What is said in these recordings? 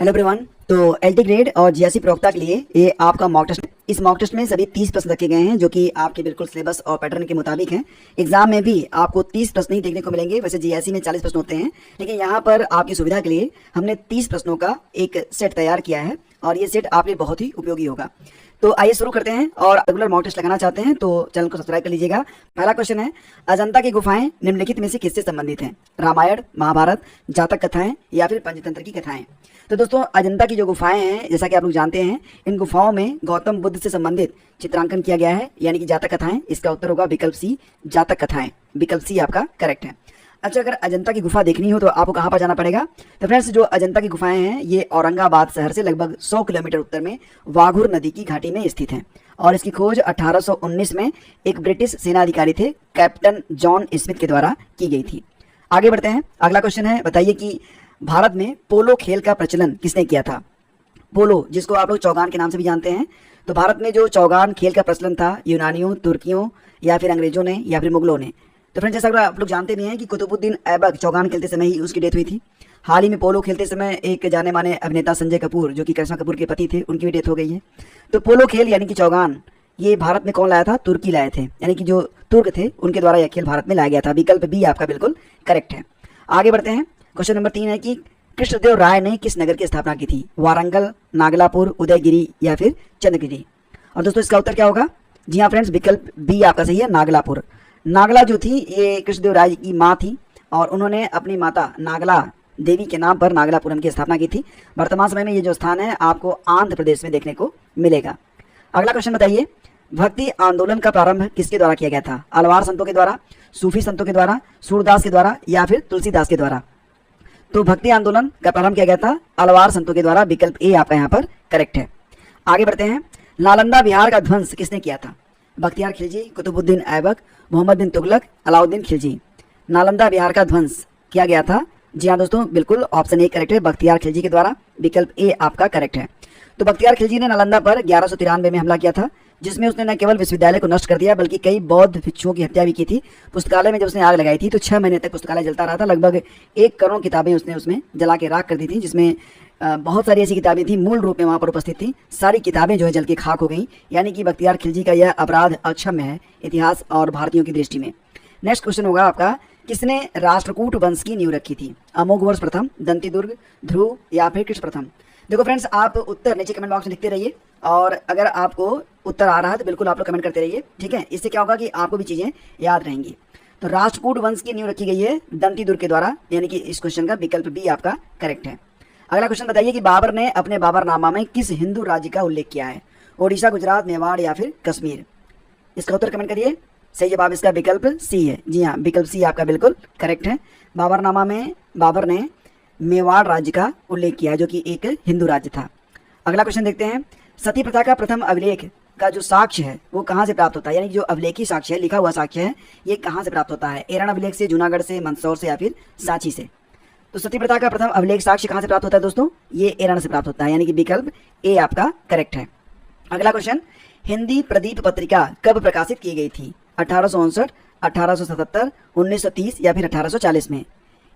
Hello everyone. तो LT grade और GSC प्रवक्ता के लिए ये आपका मॉक टेस्ट। इस मॉक टेस्ट में सभी 30 प्रश्न रखे गए हैं जो कि आपके बिल्कुल सिलेबस और पैटर्न के मुताबिक हैं। एग्जाम में भी आपको 30 प्रश्न ही देखने को मिलेंगे। वैसे जीएससी में 40 प्रश्न होते हैं, लेकिन यहाँ पर आपकी सुविधा के लिए हमने 30 प्रश्नों का एक सेट तैयार किया है और ये सेट आपके लिए बहुत ही उपयोगी होगा। तो आइए शुरू करते हैं। और रेगुलर मॉक टेस्ट लगाना चाहते हैं तो चैनल को सब्सक्राइब कर लीजिएगा। पहला क्वेश्चन है, अजंता की गुफाएं निम्नलिखित में से किससे संबंधित हैं? रामायण, महाभारत, जातक कथाएं या फिर पंचतंत्र की कथाएं? तो दोस्तों, अजंता की जो गुफाएं हैं, जैसा कि आप लोग जानते हैं, इन गुफाओं में गौतम बुद्ध से संबंधित चित्रांकन किया गया है, यानी कि जातक कथाएं। इसका उत्तर होगा विकल्प सी, जातक कथाएं। विकल्प सी आपका करेक्ट है। अच्छा, अगर अजंता की गुफा देखनी हो तो आपको कहाँ पर जाना पड़ेगा? तो फ्रेंड्स, जो अजंता की गुफाएं हैं ये औरंगाबाद शहर से लगभग 100 किलोमीटर उत्तर में वाघुर नदी की घाटी में स्थित है और इसकी खोज 1819 में एक ब्रिटिश सेना अधिकारी थे कैप्टन जॉन स्मिथ के द्वारा की गई थी। आगे बढ़ते हैं। अगला क्वेश्चन है, बताइए कि भारत में पोलो खेल का प्रचलन किसने किया था? पोलो, जिसको आप लोग चौगान के नाम से भी जानते हैं, तो भारत में जो चौगान खेल का प्रचलन था, यूनानियों, तुर्कियों या फिर अंग्रेजों ने या फिर मुगलों ने। तो फ्रेंड्स, जैसा आप लोग जानते भी हैं कि कुतुबुद्दीन ऐबक चौगान खेलते समय ही उसकी डेथ हुई थी। हाल ही में पोलो खेलते समय एक जाने माने अभिनेता संजय कपूर, जो कि करिश्मा कपूर के पति थे, उनकी भी डेथ हो गई है। तो पोलो खेल यानी कि चौगान, ये भारत में कौन लाया था? तुर्की लाए थे, यानी कि जो तुर्क थे उनके द्वारा यह खेल भारत में लाया गया था। विकल्प बी आपका बिल्कुल करेक्ट है। आगे बढ़ते हैं। क्वेश्चन नंबर 3 है कि कृष्णदेव राय ने किस नगर की स्थापना की थी? वारंगल, नागलापुर, उदयगिरी या फिर चंद्रगिरी? और दोस्तों, इसका उत्तर क्या होगा? जी हाँ फ्रेंड्स, विकल्प बी आपका सही है, नागलापुर। नागला जो थी ये कृष्णदेव राय की माँ थी और उन्होंने अपनी माता नागला देवी के नाम पर नागलापुरम की स्थापना की थी। वर्तमान समय में ये जो स्थान है आपको आंध्र प्रदेश में देखने को मिलेगा। अगला क्वेश्चन बताइए, भक्ति आंदोलन का प्रारंभ किसके द्वारा किया गया था? अलवार संतों के द्वारा, सूफी संतों के द्वारा, सूरदास के द्वारा या फिर तुलसीदास के द्वारा? तो भक्ति आंदोलन का प्रारंभ किया गया था अलवार संतों के द्वारा। विकल्प ए आपका यहाँ पर करेक्ट है। आगे बढ़ते हैं। नालंदा बिहार का ध्वंस किसने किया था? बख्तियार खिलजी, कुतुबुद्दीन ऐबक, मोहम्मद बिन तुगलक, अलाउद्दीन खिलजी? नालंदा बिहार का ध्वंस किया गया था, जी हाँ दोस्तों, बिल्कुल ऑप्शन ए करेक्ट है, बख्तियार खिलजी के द्वारा। विकल्प ए आपका करेक्ट है। तो बख्तियार खिलजी ने नालंदा पर 1193 में हमला किया था, जिसमें उसने न केवल विश्वविद्यालय को नष्ट कर दिया बल्कि कई बौद्ध भिक्षुओं की हत्या भी की थी। पुस्तकालय में जब उसने आग लगाई थी तो 6 महीने तक पुस्तकालय जलता रहा था। लगभग 1 करोड़ किताबें उसने उसमें जला के राख कर दी थी, जिसमें बहुत सारी ऐसी किताबें थी मूल रूप में वहाँ पर उपस्थित थी। सारी किताबें जो है जल के खाक हो गई। यानी कि बख्तियार खिलजी का यह अपराध अक्षम्य है इतिहास और भारतीयों की दृष्टि में। नेक्स्ट क्वेश्चन होगा आपका, किसने राष्ट्रकूट वंश की नींव रखी थी? अमोघवर्ष प्रथम, दंतिदुर्ग, ध्रुव या फिर कृष्ण प्रथम? देखो फ्रेंड्स, आप उत्तर नीचे कमेंट बॉक्स में लिखते रहिए और अगर आपको उत्तर आ रहा है तो बिल्कुल आप लोग कमेंट करते रहिए, ठीक है। इससे क्या होगा कि आपको भी चीज़ें याद रहेंगी। तो राष्ट्रकूट वंश की नींव रखी गई है दंतिदुर्ग के द्वारा, यानी कि इस क्वेश्चन का विकल्प बी आपका करेक्ट है। अगला क्वेश्चन बताइए कि बाबर ने अपने बाबरनामा में किस हिंदू राज्य का उल्लेख किया है? ओडिशा, गुजरात, मेवाड़ या फिर कश्मीर? इसका उत्तर कमेंट करिए। सही जवाब इसका विकल्प सी है। जी हाँ, विकल्प सी आपका बिल्कुल करेक्ट है। बाबरनामा में बाबर ने मेवाड़ राज्य का उल्लेख किया जो कि एक हिंदू राज्य था। अगला क्वेश्चन देखते हैं, सती प्रथा का प्रथम अभिलेख का जो साक्ष्य है वो कहाँ से प्राप्त होता है? यानी जो अभिलेखी साक्ष्य है, लिखा हुआ साक्ष्य है, ये कहाँ से प्राप्त होता है? एरन अभिलेख से, जूनागढ़ से, मंदसौर से या फिर सांची से? तो सती प्रथा का प्रथम अभिलेख साक्ष्य कहाँ से प्राप्त होता है दोस्तों? ये एरन से प्राप्त होता है, यानी कि विकल्प ए आपका करेक्ट है। अगला क्वेश्चन, हिंदी प्रदीप पत्रिका कब प्रकाशित की गई थी? 1859, 1877, 1930 या फिर 1840 में?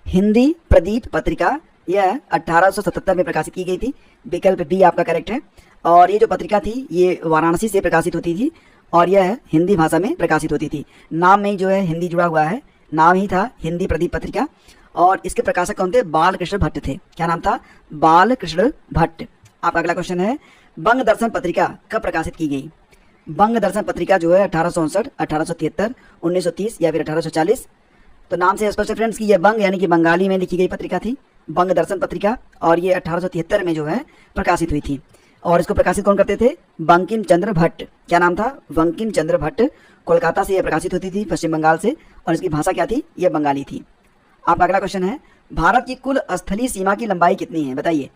हिंदी प्रदीप पत्रिका यह 1877 में प्रकाशित की गई थी। विकल्प बी आपका करेक्ट है। और ये जो पत्रिका थी ये वाराणसी से प्रकाशित होती थी और यह हिंदी भाषा में प्रकाशित होती थी। नाम में जो है हिंदी जुड़ा हुआ है, नाम ही था हिंदी प्रदीप पत्रिका। और इसके प्रकाशक कौन थे? बालकृष्ण भट्ट थे। क्या नाम था? बालकृष्ण भट्ट। आपका अगला क्वेश्चन है, बंग दर्शन पत्रिका कब प्रकाशित की गई? बंग दर्शन पत्रिका जो है 1859, 1873, 1930 या फिर 1840? तो नाम से स्पष्ट है फ्रेंड्स कि यह बंग यानी कि बंगाली में लिखी गई पत्रिका थी, बंग दर्शन पत्रिका, और ये 1873 में जो है प्रकाशित हुई थी। और इसको प्रकाशित कौन करते थे? बंकिम चंद्र भट्ट। क्या नाम था? बंकिम चंद्र भट्ट। कोलकाता से यह प्रकाशित होती थी, पश्चिम बंगाल से, और इसकी भाषा क्या थी? यह बंगाली थी। आपका अगला क्वेश्चन है, भारत की कुल स्थलीय सीमा की लंबाई कितनी है? बताइए।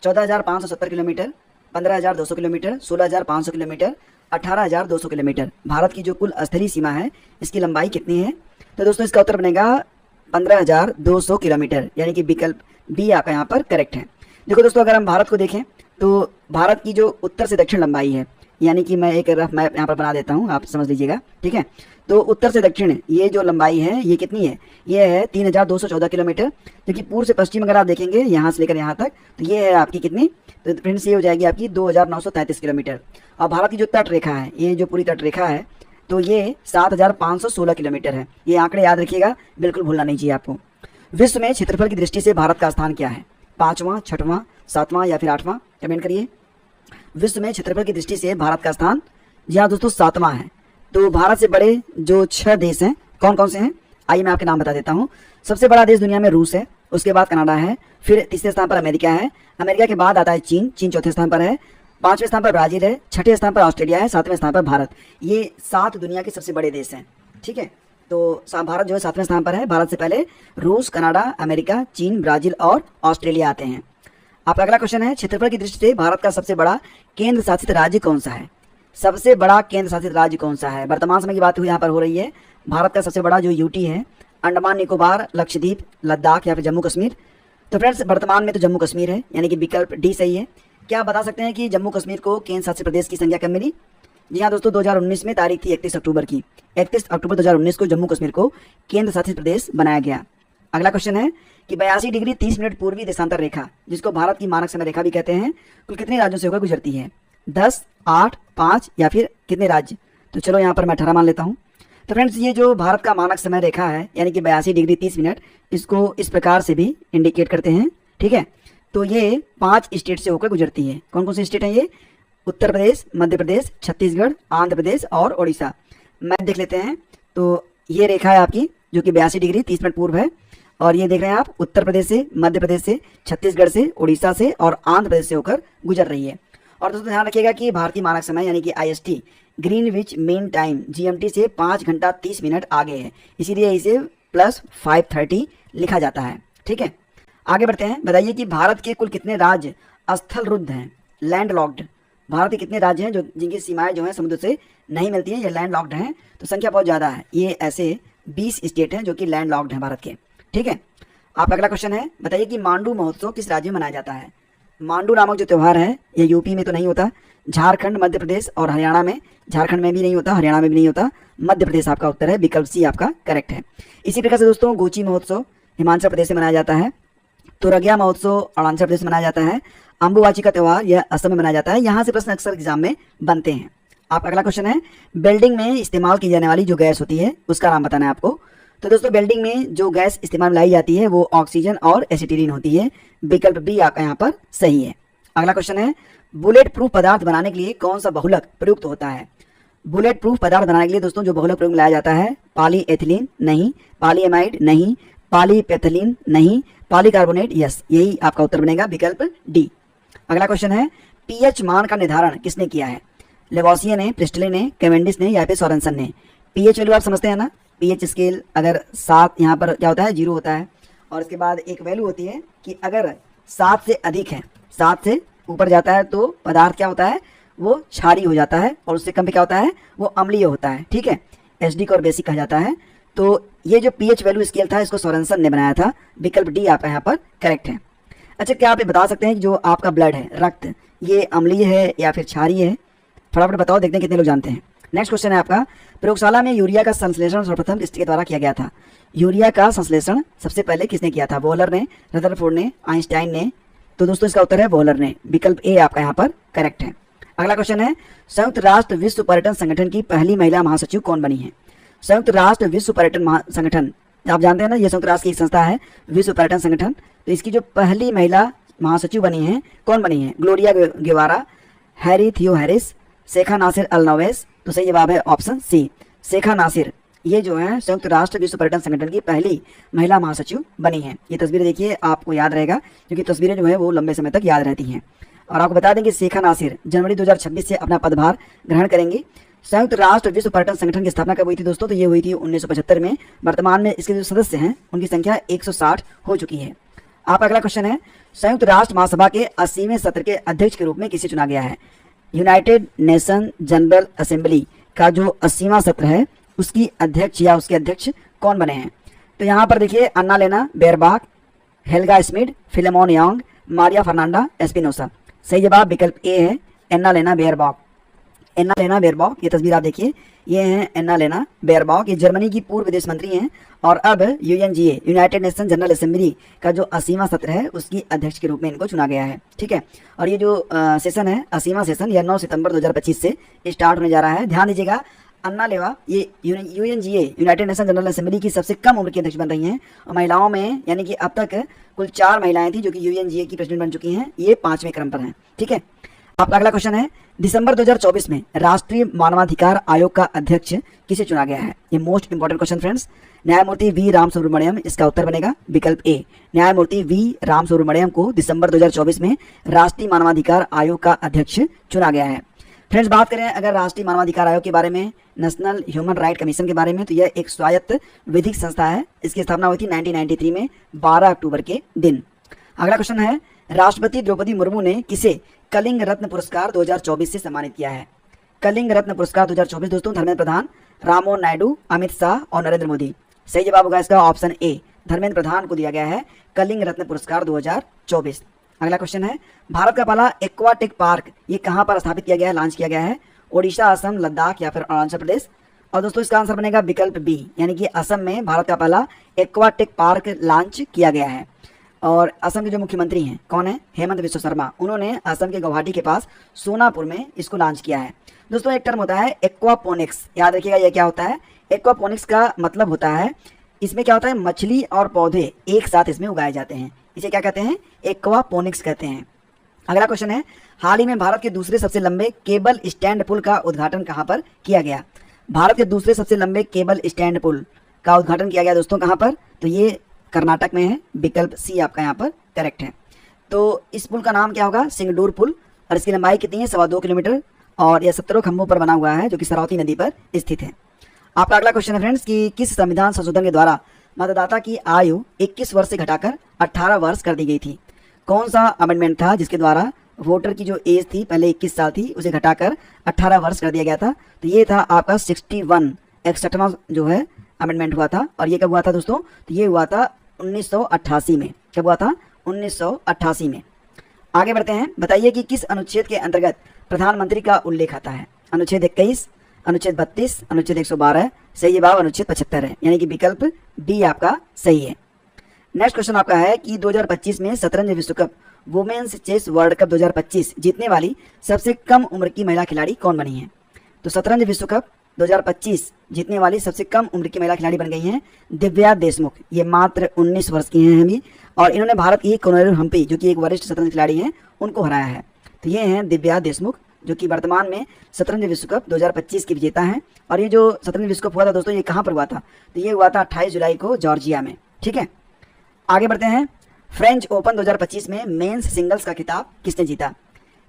14,570 kilometre, 15,200 kilometre, 16,500 kilometre, 18,200 kilometre? Bharat की जो कुल स्थलीय सीमा है इसकी लंबाई कितनी है? तो दोस्तों, इसका उत्तर बनेगा 15,200 किलोमीटर, यानी कि विकल्प बी आपका यहाँ पर करेक्ट है। देखो दोस्तों, अगर हम भारत को देखें तो भारत की जो उत्तर से दक्षिण लंबाई है, यानी कि मैं एक रफ मैप यहाँ पर बना देता हूँ, आप समझ लीजिएगा, ठीक है। तो उत्तर से दक्षिण ये जो लंबाई है ये कितनी है, ये है 3214 किलोमीटर, जो कि पूर्व से पश्चिम अगर आप देखेंगे यहाँ से लेकर यहाँ तक, तो ये है आपकी कितनी, तो फ्रेंड्स ये हो जाएगी आपकी 2933 किलोमीटर। और भारत की जो तट रेखा है, ये जो पूरी तट रेखा है, तो ये 7516 किलोमीटर है। ये आंकड़े याद रखिएगा, बिल्कुल भूलना नहीं चाहिए आपको। विश्व में क्षेत्रफल की दृष्टि से भारत का स्थान क्या है, 5वां, 6वां, 7वां या फिर 8वां, कमेंट करिए। विश्व में क्षेत्रफल की दृष्टि से भारत का स्थान, जी हाँ दोस्तों, 7वां है। तो भारत से बड़े जो 6 देश हैं कौन कौन से हैं, आइए मैं आपके नाम बता देता हूँ। सबसे बड़ा देश दुनिया में रूस है, उसके बाद कनाडा है, फिर तीसरे स्थान पर अमेरिका है, अमेरिका के बाद आता है चीन, चीन चौथे स्थान पर है, 5वें स्थान पर ब्राजील है, 6ठे स्थान पर ऑस्ट्रेलिया है, 7वें स्थान पर भारत। ये 7 दुनिया के सबसे बड़े देश हैं, ठीक है। तो भारत जो है 7वें स्थान पर है। भारत से पहले रूस, कनाडा, अमेरिका, चीन, ब्राजील और ऑस्ट्रेलिया आते हैं। आपका अगला क्वेश्चन है, क्षेत्रफल की दृष्टि से भारत का सबसे बड़ा केंद्र शासित राज्य कौन सा है, सबसे बड़ा केंद्र शासित राज्य कौन सा है। वर्तमान समय की बात यहाँ पर हो रही है। भारत का सबसे बड़ा जो यूटी है, अंडमान निकोबार, लक्षद्वीप, लद्दाख या फिर जम्मू कश्मीर। तो फ्रेंड्स वर्तमान में तो जम्मू कश्मीर है, यानी कि विकल्प डी सही है। क्या आप बता सकते हैं कि जम्मू कश्मीर को केंद्र शासित प्रदेश की संज्ञा कब मिली? जी हाँ दोस्तों, 2019 में तारीख थी 31 अक्टूबर की। 31 अक्टूबर 2019 को जम्मू कश्मीर को केंद्र शासित प्रदेश बनाया गया। अगला क्वेश्चन है कि 82 डिग्री 30 मिनट पूर्वी देशांतर रेखा, जिसको भारत की मानक समय रेखा भी कहते हैं, कुल कितने राज्यों से होकर गुजरती है? 10, 8, 5 या फिर कितने राज्य? तो चलो यहाँ पर मैं 18 मान लेता हूँ। तो फ्रेंड्स ये जो भारत का मानक समय रेखा है, यानी कि 82 डिग्री 30 मिनट, इसको इस प्रकार से भी इंडिकेट करते हैं, ठीक है। तो ये 5 स्टेट से होकर गुजरती है। कौन कौन से स्टेट हैं ये? उत्तर प्रदेश, मध्य प्रदेश, छत्तीसगढ़, आंध्र प्रदेश और ओडिशा। मैप देख लेते हैं। तो ये रेखा है आपकी जो कि 82 डिग्री 30 मिनट पूर्व है, और ये देख रहे हैं आप उत्तर प्रदेश से, मध्य प्रदेश से, छत्तीसगढ़ से, उड़ीसा से और आंध्र प्रदेश से होकर गुजर रही है। और दोस्तों ध्यान रखिएगा कि भारतीय मानक समय यानी कि IST, Greenwich mean time, GMT से 5 घंटा 30 मिनट आगे है, इसीलिए इसे +530 लिखा जाता है, ठीक है। आगे बढ़ते हैं। बताइए कि भारत के कुल कितने राज्य स्थल रुद्ध हैं, लैंड लॉक्ड? भारत के कितने राज्य हैं जो जिनकी सीमाएं जो हैं समुद्र से नहीं मिलती हैं, ये लैंड लॉक्ड हैं? तो संख्या बहुत ज़्यादा है। ये ऐसे 20 स्टेट हैं जो कि लैंड लॉक्ड हैं भारत के, ठीक है। आपका अगला क्वेश्चन है, बताइए कि मांडू महोत्सव किस राज्य में मनाया जाता है? मांडू नामक जो त्यौहार है ये यूपी में तो नहीं होता, झारखंड, मध्य प्रदेश और हरियाणा में, झारखंड में भी नहीं होता, हरियाणा में भी नहीं होता, मध्य प्रदेश आपका उत्तर है, विकल्प सी आपका करेक्ट है। इसी प्रकार से दोस्तों गोची महोत्सव हिमाचल प्रदेश से मनाया जाता है, तुरगिया महोत्सव अरुणाचल प्रदेश में मनाया जाता है, अम्बुबाची का त्यौहार यह असम में मनाया जाता है। यहाँ से प्रश्न अक्सर एग्जाम में बनते हैं। आप अगला क्वेश्चन है, बिल्डिंग में इस्तेमाल की जाने वाली जो गैस होती है उसका नाम बताना है आपको। तो दोस्तों बिल्डिंग में जो गैस इस्तेमाल में लाई जाती है वो ऑक्सीजन और एसिटिलीन होती है, विकल्प बी आपका यहाँ पर सही है। अगला क्वेश्चन है, बुलेट प्रूफ पदार्थ बनाने के लिए कौन सा बहुलक प्रयुक्त होता है? बुलेट प्रूफ पदार्थ बनाने के लिए दोस्तों जो बहुलक प्रयोग में लाया जाता है, पॉलीएथिलीन नहीं, पॉलीएमाइड नहीं, पॉलीपेथिलीन नहीं, पॉलीकार्बोनेट यस, यही आपका उत्तर बनेगा, विकल्प डी। अगला क्वेश्चन है, पीएच मान का निर्धारण किसने किया है? लेवोसिए ने, प्रिस्टले ने, कैवेंडिश ने या फिर सोरेनसन ने? पीएच वैल्यू आप समझते हैं ना, पीएच स्केल अगर 7 यहाँ पर क्या होता है 0 होता है, और इसके बाद एक वैल्यू होती है कि अगर 7 से अधिक है, 7 से ऊपर जाता है तो पदार्थ क्या होता है, वो क्षारीय हो जाता है, और उससे कम पे क्या होता है, वो अम्लीय होता है, ठीक है। एसिडिक और बेसिक कहा जाता है। तो ये जो पीएच वैल्यू स्केल था इसको सोरेनसन ने बनाया था, विकल्प डी आपका यहाँ पर करेक्ट है। अच्छा, क्या आप ये बता सकते हैं कि जो आपका ब्लड है, रक्त, ये अम्लीय है या फिर क्षारीय है? फटाफट बताओ, देखते हैं कितने लोग जानते हैं। नेक्स्ट क्वेश्चन है आपका, प्रयोगशाला में यूरिया का संश्लेषण सर्वप्रथम किसके द्वारा किया गया था? यूरिया का संश्लेषण सबसे पहले किसने किया था? वोलर ने, रदरफोर्ड ने, आइंस्टाइन ने? तो दोस्तों इसका उत्तर है वोलर ने, विकल्प ए आपका यहाँ पर करेक्ट है। अगला क्वेश्चन है, संयुक्त राष्ट्र विश्व पर्यटन संगठन की पहली महिला महासचिव कौन बनी है? संयुक्त राष्ट्र विश्व पर्यटन संगठन, आप जानते हैं ना, ये संयुक्त राष्ट्र की एक संस्था है, विश्व पर्यटन संगठन। तो इसकी जो पहली महिला महासचिव बनी है, कौन बनी है? ग्लोरिया गेवारा, हैरी थियो हैरिस, शेखा नासिर अल नवेस? तो सही जवाब है ऑप्शन सी, शेखा नासिर। ये जो है संयुक्त राष्ट्र विश्व पर्यटन संगठन की पहली महिला महासचिव बनी है। ये तस्वीरें देखिए, आपको याद रहेगा, क्योंकि तस्वीरें जो है वो लंबे समय तक याद रहती हैं। और आपको बता दें कि शेखा नासिर जनवरी 2026 से अपना पदभार ग्रहण करेंगी। संयुक्त राष्ट्र विश्व पर्यटन संगठन की स्थापना कब हुई थी दोस्तों? तो ये हुई थी 1975 में। वर्तमान में इसके जो सदस्य हैं उनकी संख्या 160 हो चुकी है। आप अगला क्वेश्चन है, संयुक्त राष्ट्र महासभा के 80वें सत्र के अध्यक्ष के रूप में किसे चुना गया है? यूनाइटेड नेशन जनरल असेंबली का जो 80वां सत्र है उसकी अध्यक्ष या उसके अध्यक्ष कौन बने हैं? तो यहाँ पर देखिए, अन्ना लेना बेरबाक, हेल्गा स्मिड, फिलेमोन यांग, मारिया फर्नांडा एस्पिनोसा। सही जवाब विकल्प ए है, अन्ना लेना बेरबाक। एन्नालेना बेयरबॉक, ये तस्वीर आप देखिए, ये हैं एन्नालेना बेयरबॉक, ये जर्मनी की पूर्व विदेश मंत्री हैं और अब UNGA United nation general assembly का जो 80वां सत्र है उसकी अध्यक्ष के रूप में इनको चुना गया है। ठीक है, और ये जो सेशन है 80वां सेशन, यह 9 सितंबर 2025 से स्टार्ट होने जा रहा है। ध्यान दीजिएगा, अन्नालेवा ये UNGA United nation general assembly की सबसे कम उम्र की अध्यक्ष बन रही हैं और महिलाओं में यानी कि अब तक कुल 4 महिलाएं थी जो कि यूएनजीए की प्रेसिडेंट बन चुकी हैं, ये 5वें क्रम पर हैं। ठीक है, आपका अगला क्वेश्चन है, दिसंबर 2024 में राष्ट्रीय मानवाधिकार आयोग का अध्यक्ष किसे चुना गया है? ये मोस्ट इंपॉर्टेंट क्वेश्चन फ्रेंड्स। न्यायमूर्ति वी राम सुब्रमण्यम, इसका उत्तर बनेगा विकल्प ए। न्यायमूर्ति वी राम सुब्रमण्यम को दिसंबर 2024 में राष्ट्रीय मानवाधिकार आयोग का अध्यक्ष चुना गया है। फ्रेंड्स, बात करें अगर राष्ट्रीय मानवाधिकार आयोग के बारे में, नेशनल ह्यूमन राइट कमीशन के बारे में, तो यह एक स्वायत्त विधिक संस्था है। इसकी स्थापना हुई थी 1993 में 12 अक्टूबर के दिन। अगला क्वेश्चन है, राष्ट्रपति द्रौपदी मुर्मू ने किसे कलिंग रत्न पुरस्कार 2024 से सम्मानित किया है? कलिंग रत्न पुरस्कार 2024 दोस्तों धर्मेंद्र प्रधान, राममोहन नायडू, अमित शाह और नरेंद्र मोदी। सही जवाब होगा इसका ऑप्शन ए, धर्मेंद्र प्रधान को दिया गया है कलिंग रत्न पुरस्कार 2024। अगला क्वेश्चन है, भारत का पहला एक्वाटिक पार्क ये कहाँ पर स्थापित किया गया है, लॉन्च किया गया है? ओडिशा, असम, लद्दाख या फिर अरुणाचल प्रदेश? और दोस्तों इसका आंसर बनेगा विकल्प बी, यानी कि असम में भारत का पहला एक्वाटिक पार्क लॉन्च किया गया है। और असम के जो मुख्यमंत्री हैं कौन है? हेमंत बिस्वा शर्मा। उन्होंने असम के गुवाहाटी के पास सोनापुर में इसको लॉन्च किया है। दोस्तों एक टर्म होता है एक्वापोनिक्स, याद रखिएगा ये क्या होता है। एक्वापोनिक्स का मतलब होता है, इसमें क्या होता है, मछली और पौधे एक साथ इसमें उगाए जाते हैं, इसे क्या कहते हैं? एक्वापोनिक्स कहते हैं। अगला क्वेश्चन है, हाल ही में भारत के दूसरे सबसे लंबे केबल स्टैंड पुल का उद्घाटन कहाँ पर किया गया? भारत के दूसरे सबसे लंबे केबल स्टैंड पुल का उद्घाटन किया गया दोस्तों कहाँ पर? तो ये कर्नाटक में है, विकल्प सी आपका यहाँ पर करेक्ट है। तो इस पुल का नाम क्या होगा? सिंगडूर पुल, और इसकी लंबाई कितनी है? 2.25 किलोमीटर, और यह 17 खंभों पर बना हुआ है जो कि सरौती नदी पर स्थित है। आपका अगला क्वेश्चन है फ्रेंड्स कि किस संविधान संशोधन के द्वारा मतदाता की आयु 21 वर्ष से घटाकर 18 वर्ष कर दी गई थी? कौन सा अमेंडमेंट था जिसके द्वारा वोटर की जो एज थी पहले 21 साल थी उसे घटाकर 18 वर्ष कर दिया गया था? तो ये था आपका 61वां जो है अमेंडमेंट हुआ था। और ये कब हुआ था दोस्तों? तो ये हुआ था 1988 में। कब हुआ था? 1988 में। आगे बढ़ते हैं, बताइए कि किस अनुच्छेद के अंतर्गत प्रधानमंत्री का उल्लेख आता है? अनुच्छेद 21, अनुच्छेद 32, अनुच्छेद 112? सही जवाब अनुच्छेद 75 है, यानी कि विकल्प डी आपका सही है। नेक्स्ट क्वेश्चन आपका है कि 2025 में शतरंज विश्व cup women's chess world cup 2025 जीतने वाली सबसे कम उम्र की महिला खिलाड़ी कौन बनी है? तो शतरंज विश्व कप 2025 जीतने वाली सबसे कम उम्र की महिला खिलाड़ी बन गई हैं दिव्या देशमुख। ये मात्र 19 वर्ष की हैं अभी, और इन्होंने भारत की कोनेरू हम्पी जो कि एक वरिष्ठ शतरंज खिलाड़ी हैं उनको हराया है। तो ये हैं दिव्या देशमुख जो कि वर्तमान में शतरंज विश्व कप 2025 की विजेता हैं। और ये जो शतरंज विश्व कप हुआ था दोस्तों, ये कहाँ पर हुआ था? तो ये हुआ था 28 जुलाई को जॉर्जिया में। ठीक है, आगे बढ़ते हैं। फ्रेंच ओपन 2025 में मेंस सिंगल्स का खिताब किसने जीता?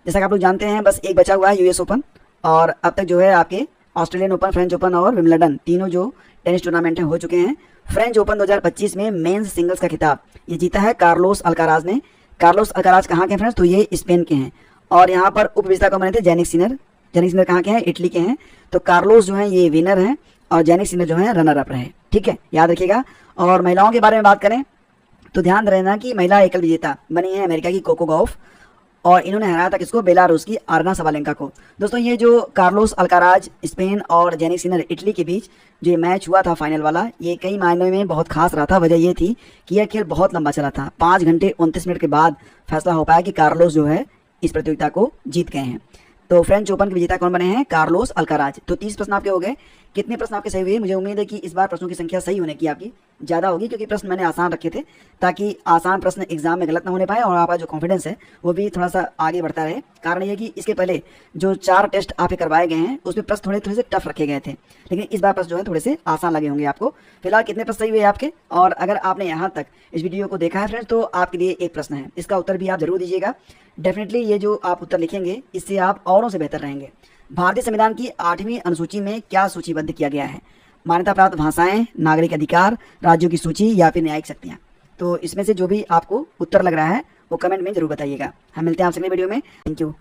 जैसा कि आप लोग जानते हैं बस एक बचा हुआ है यूएस ओपन, और अब तक जो है आपके ऑस्ट्रेलियन ओपन, फ्रेंच ओपन और विंबलडन तीनों जो टेनिस टूर्नामेंट हो चुके हैं। फ्रेंच ओपन 2025 में मेंस सिंगल्स का खिताब ये जीता है कार्लोस अल्काराज ने। कार्लोस अल्काराज कहाँ के फ्रेंड्स? तो ये स्पेन के हैं, और यहाँ पर उपविजेता को बने थे जैनिक सिनर। जैनिक सिनर कहाँ के हैं? इटली के हैं। तो कार्लोस जो है ये विनर हैं और जैनिक सिनर जो है रनर अप रहे। ठीक है, याद रखिएगा। और महिलाओं के बारे में बात करें तो ध्यान रहना कि महिला एकल विजेता बनी है अमेरिका की कोको गॉफ, और इन्होंने हराया था किसको? बेलारूस की आरना सबालेंका को। दोस्तों ये जो कार्लोस अल्काराज स्पेन और जैनिक सिनर इटली के बीच जो ये मैच हुआ था फाइनल वाला, ये कई मायनों में बहुत खास रहा था। वजह ये थी कि यह खेल बहुत लंबा चला था, 5 घंटे 29 मिनट के बाद फैसला हो पाया कि कार्लोस जो है इस प्रतियोगिता को जीत गए हैं। तो फ्रेंच ओपन के विजेता कौन बने हैं? Carlos Alcaraz. तो 30 प्रश्न आपके हो गए। कितने प्रश्न आपके सही हुए? मुझे उम्मीद है कि इस बार प्रश्नों की संख्या सही होने की आपकी ज़्यादा होगी, क्योंकि प्रश्न मैंने आसान रखे थे ताकि आसान प्रश्न एग्जाम में गलत ना होने पाए और आपका जो कॉन्फिडेंस है वो भी थोड़ा सा आगे बढ़ता रहे। कारण ये कि इसके पहले जो 4 टेस्ट आपके करवाए गए हैं उसमें प्रश्न थोड़े से टफ रखे गए थे, लेकिन इस बार प्रश्न जो है थोड़े से आसान लगे होंगे आपको। फिलहाल कितने प्रश्न सही हुए आपके? और अगर आपने यहाँ तक इस वीडियो को देखा है फ्रेंड्स तो आपके लिए एक प्रश्न है, इसका उत्तर भी आप जरूर दीजिएगा। डेफिनेटली ये जो आप उत्तर लिखेंगे इससे आप औरों से बेहतर रहेंगे। भारतीय संविधान की 8वीं अनुसूची में क्या सूचीबद्ध किया गया है? मान्यता प्राप्त भाषाएं, नागरिक अधिकार, राज्यों की सूची या फिर न्यायिक शक्तियां? तो इसमें से जो भी आपको उत्तर लग रहा है वो कमेंट में जरूर बताइएगा। हम मिलते हैं आपसे अगले वीडियो में। Thank you.